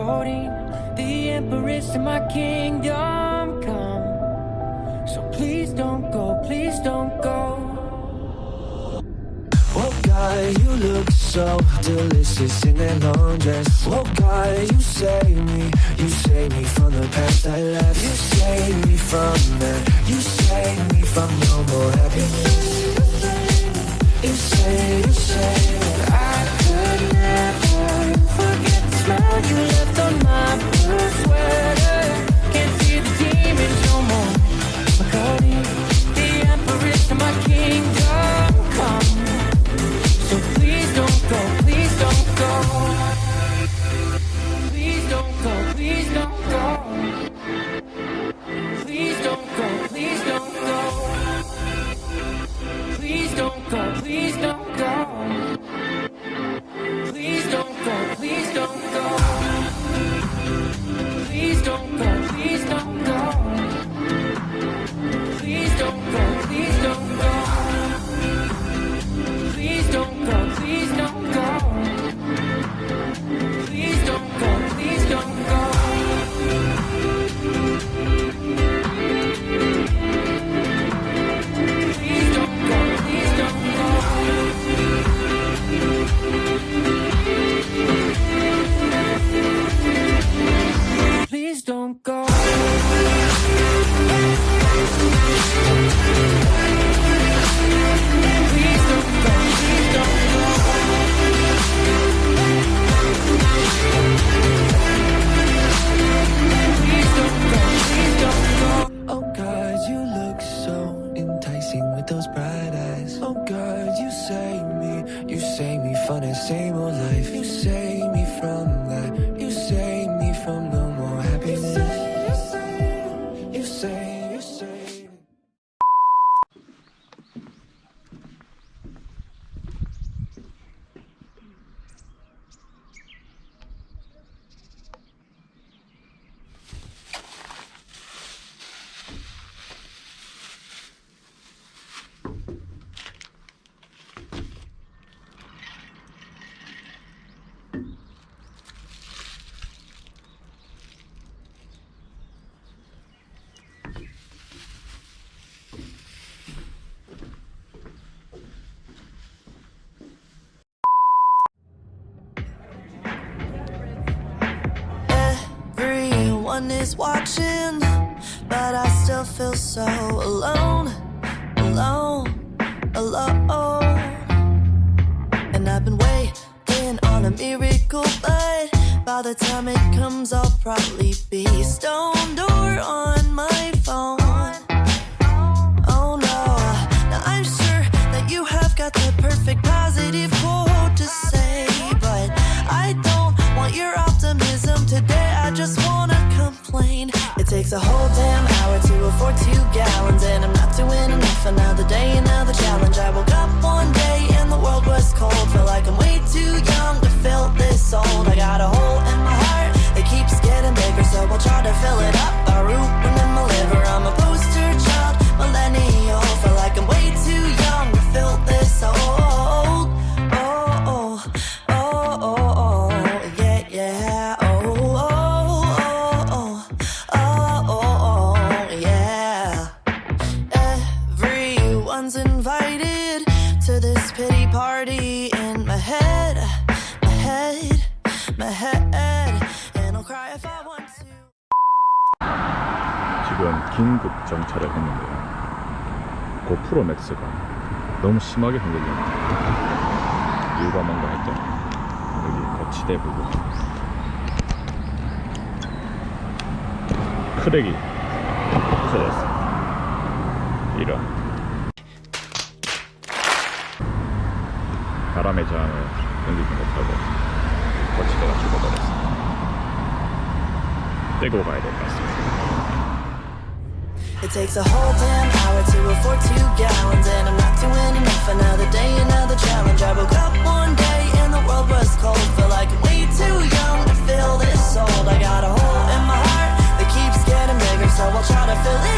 codeine. The empress in my kingdom come. So please don't go, please don't go. Oh God, you look so delicious in that long dress. Oh God, you save me from the past I left. You save me from that, you save me from no more happiness. You say that I could never forget the smell you left on my blue sweater. Can't see the demons no more. My codeine, the empress of my kingdom come. So please don't go, please don't go. Please don't go, please don't go. Please don't go, please don't go. Please don't go, please don't go. Please don't go, please don't go. Please don't go, please don't go. Please don't go, please don't go. Please don't go, please don't go. Please don't go, please don't go. Please don't go, please don't go. Please don't go. Please don't go, please don't go. Please don't go, please don't go. Oh God, you look so enticing with those bright eyes. Oh God, you save me from that same old life. You save me from that, you save me from no more happiness. You say. Everyone is watching, but I still feel so alone, alone, alone. And I've been waiting on a miracle, but by the time it comes, I'll probably be stoned or on my phone. Oh no, now I'm sure that you have got the perfect positive quote to say, but I don't want your optimism today. I just wanna complain. It takes a whole damn hour to afford 2 gallons, and I'm not doing enough. Another day, another challenge. I woke up one day and the world was cold. Feel like I'm way too young to feel this old. I got a hole in my heart that keeps getting bigger, so I'll try to fill it up by rooting in my liver. I'm a poster child, millennial. Feel like I'm way too young to feel this old. Oh, oh, oh, oh, oh, yeah, yeah. Invited to this pity party in my head, my head, my head, and I'll cry if I want to. 지금 긴급 정차를 했는데요. 고프로 맥스가 너무 심하게 흔들립니다. 이유가 뭔가 했더니 여기 거치대 부분 크랙이 부서졌습니다. 이런 바람의 저항을 견디지 못하고 거치대가 죽어버렸습니다. 떼고 가야 될 것 같습니다. It takes a whole damn hour to afford 2 gallons, and I'm not doing enough. Another day, another challenge. I woke up one day and the world was cold. Feel like I'm way too young to feel this old. I got a hole in my heart that keeps getting bigger, so I'll try to fill it